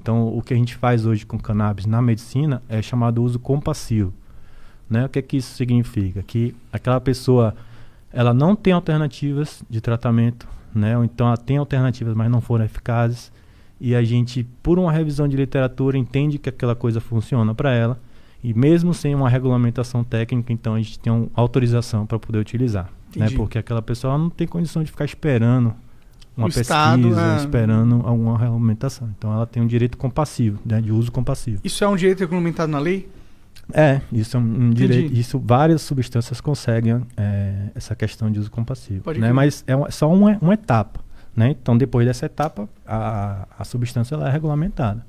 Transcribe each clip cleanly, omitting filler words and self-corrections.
Então, o que a gente faz hoje com cannabis na medicina é chamado uso compassivo. Né? O que é que isso significa? Que aquela pessoa ela não tem alternativas de tratamento, né? Ou então ela tem alternativas, mas não foram eficazes, e a gente, por uma revisão de literatura, entende que aquela coisa funciona para ela, e mesmo sem uma regulamentação técnica, então a gente tem uma autorização para poder utilizar, né? Porque aquela pessoa não tem condição de ficar esperando uma pesquisa, esperando alguma regulamentação. Então ela tem um direito compassivo, né? De uso compassivo. Isso é um direito regulamentado na lei? Isso é um direito. Isso, várias substâncias conseguem essa questão de uso compassivo, né? Mas é só uma etapa, né? Então, depois dessa etapa, a substância ela é regulamentada.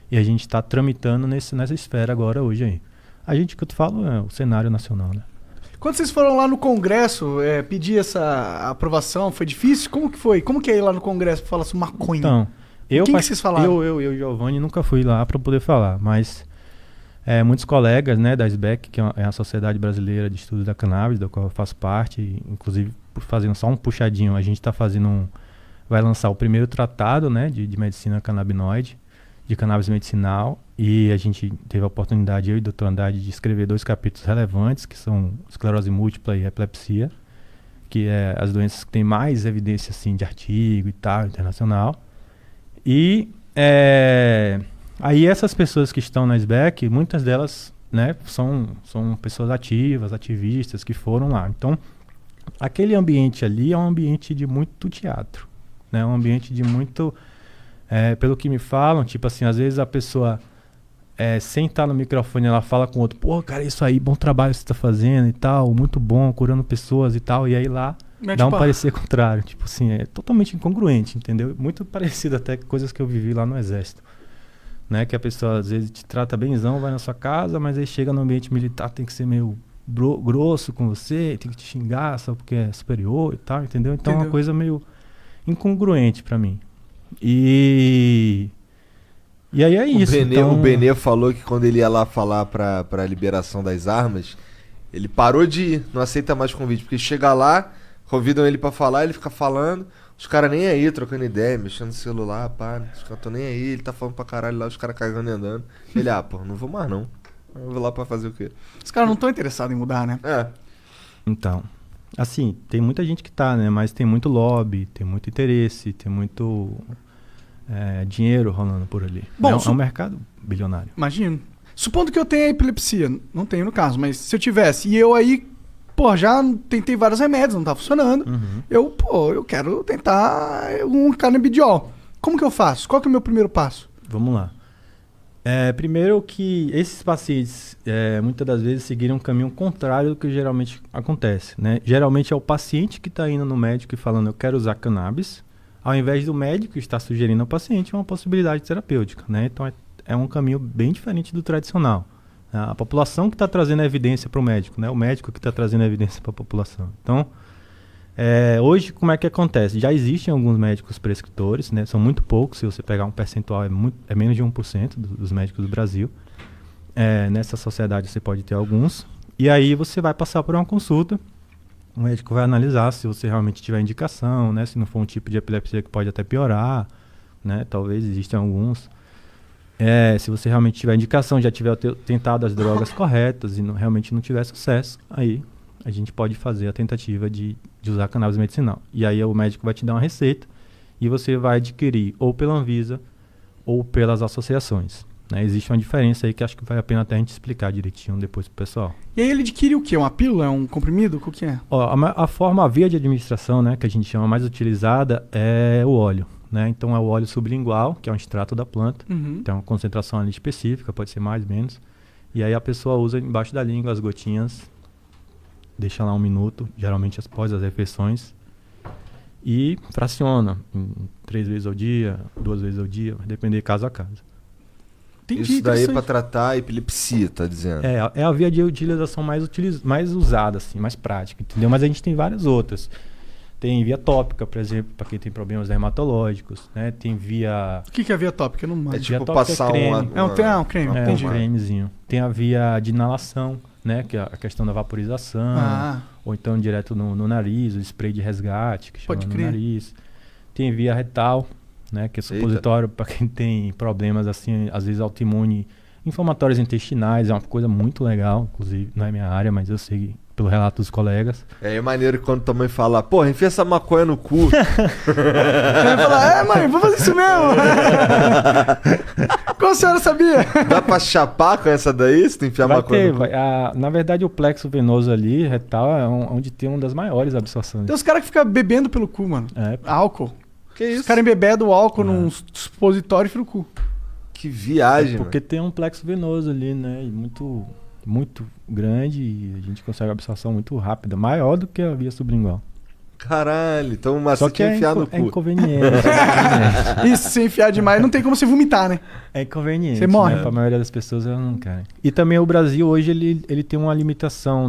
E a gente está tramitando nessa esfera agora, hoje aí. A gente, que eu te falo, é o cenário nacional, né? Quando vocês foram lá no Congresso pedir essa aprovação, foi difícil? Como que foi? Como que é ir lá no Congresso para falar sobre maconha? Então, que vocês falaram? Eu e Giovanni nunca fui lá para poder falar, mas muitos colegas, né, da SBEC, que é a Sociedade Brasileira de Estudos da Cannabis, da qual eu faço parte, inclusive fazendo só um puxadinho, a gente está vai lançar o primeiro tratado, né, de medicina canabinoide, de cannabis medicinal, e a gente teve a oportunidade, eu e o Dr. Andrade, de escrever 2 capítulos relevantes, que são esclerose múltipla e epilepsia, que é as doenças que têm mais evidência assim, de artigo e tal, internacional. E aí essas pessoas que estão na SBEC, muitas delas, né, são pessoas ativas, ativistas, que foram lá. Então, aquele ambiente ali é um ambiente de muito teatro, né, um ambiente de muito... pelo que me falam, tipo assim, às vezes a pessoa, sem estar no microfone, ela fala com o outro, pô, cara, isso aí, bom trabalho que você tá fazendo e tal, muito bom, curando pessoas e tal, e aí lá dá um parecer contrário, tipo assim, é totalmente incongruente, entendeu? Muito parecido até com coisas que eu vivi lá no Exército, né, que a pessoa às vezes te trata benzão, vai na sua casa, mas aí chega no ambiente militar, tem que ser meio grosso com você, tem que te xingar só porque é superior e tal, entendeu? Então é uma coisa meio incongruente pra mim. E aí é isso. O Benê falou que quando ele ia lá falar pra liberação das armas, ele parou de ir, não aceita mais convite, porque chega lá, convidam ele pra falar, ele fica falando, os caras nem aí, trocando ideia, mexendo no celular, pá, os caras tão nem aí, ele tá falando pra caralho lá, os caras cagando e andando. Ele, pô, não vou mais não. Eu vou lá pra fazer o quê? Os caras não estão interessados em mudar, né? Então, assim, tem muita gente que tá, né? Mas tem muito lobby, tem muito interesse, tem muito dinheiro rolando por ali. Bom, é um mercado bilionário. Imagino. Supondo que eu tenha epilepsia, não tenho no caso, mas se eu tivesse, e eu aí, já tentei vários remédios, não tá funcionando, eu quero tentar um canabidiol. Como que eu faço? Qual que é o meu primeiro passo? Vamos lá. Primeiro que esses pacientes, muitas das vezes, seguiram um caminho contrário do que geralmente acontece, né? Geralmente é o paciente que está indo no médico e falando, eu quero usar cannabis, ao invés do médico estar sugerindo ao paciente uma possibilidade terapêutica, né? Então é um caminho bem diferente do tradicional. A população que está trazendo a evidência para o médico, né? O médico que está trazendo a evidência para a população. Então, hoje, como é que acontece? Já existem alguns médicos prescritores, né? São muito poucos, se você pegar um percentual, é menos de 1% dos médicos do Brasil. Nessa sociedade você pode ter alguns. E aí você vai passar por uma consulta, o médico vai analisar se você realmente tiver indicação, né? Se não for um tipo de epilepsia que pode até piorar, né? Talvez existam alguns. Se você realmente tiver indicação, já tiver tentado as drogas corretas e realmente não tiver sucesso, aí a gente pode fazer a tentativa de usar cannabis medicinal. E aí o médico vai te dar uma receita e você vai adquirir ou pela Anvisa ou pelas associações, né? Existe uma diferença aí que acho que vale a pena até a gente explicar direitinho depois pro pessoal. E aí ele adquire o quê? Uma pílula? É um comprimido? O que é? A via de administração, né, que a gente chama mais utilizada é o óleo, né? Então é o óleo sublingual, que é um extrato da planta. Tem uma concentração ali específica, pode ser mais, menos. E aí a pessoa usa embaixo da língua as gotinhas, deixa lá 1 minuto, geralmente após as refeições, e fraciona 3 vezes ao dia, 2 vezes ao dia, vai depender caso a caso. Entendi, isso daí é pra tratar a epilepsia, tá dizendo? É a via de utilização mais usada, assim, mais prática, entendeu? Mas a gente tem várias outras. Tem via tópica, por exemplo, para quem tem problemas dermatológicos, né? Tem via... O que é via tópica? Eu não manjo. Tipo passar creme. Um creme, entendi. Um cremezinho. Tem a via de inalação, né? Que é a questão da vaporização. Ou então direto no nariz, o spray de resgate, que chama no nariz. Tem via retal, né? Que é supositório para quem tem problemas, assim, às vezes autoimune, inflamatórios intestinais, é uma coisa muito legal, inclusive, não é minha área, mas eu sei pelo relato dos colegas. É maneiro quando tua mãe fala, porra, enfia essa maconha no cu. Vai falar, mãe, vou fazer isso mesmo. Como a senhora sabia? Dá pra chapar com essa daí, se tu enfiar maconha no cu? Na verdade, o plexo venoso ali, retal, é onde tem uma das maiores absorções. Tem uns caras que ficam bebendo pelo cu, mano. Álcool. Que isso? Os caras embebedam o álcool num supositório e enfia no cu. Que viagem, porque tem um plexo venoso ali, né? E muito grande e a gente consegue absorção muito rápida, maior do que a via sublingual. Caralho, então uma só que é enfiar no cu. É inconveniente. Isso, se enfiar demais, não tem como você vomitar, né? É inconveniente. Você morre. Né? Pra maioria das pessoas, elas não querem. E também o Brasil hoje, ele tem uma limitação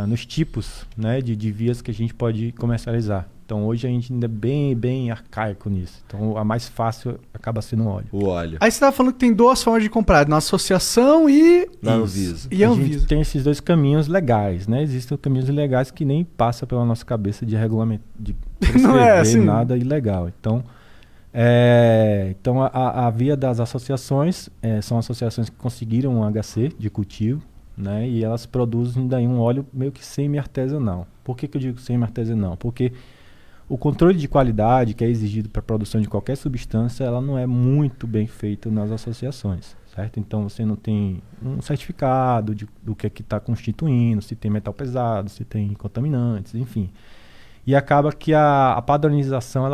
nos tipos, né, de vias que a gente pode comercializar. Então hoje a gente ainda é bem arcaico nisso. Então a mais fácil acaba sendo o óleo. O óleo. Aí você tava falando que tem duas formas de comprar, na associação e... Na Anvisa. E a gente Anvisa. tem esses dois caminhos legais, né? Existem caminhos ilegais que nem passa pela nossa cabeça de regulamento, de Não é assim. nada ilegal. Então, a via das associações são associações que conseguiram um HC de cultivo, né? E elas produzem daí um óleo meio que semi-artesanal. Por que eu digo semi-artesanal? Porque o controle de qualidade que é exigido para a produção de qualquer substância, ela não é muito bem feita nas associações, certo? Então você não tem um certificado do que é que está constituindo, se tem metal pesado, se tem contaminantes, enfim. E acaba que a padronização ela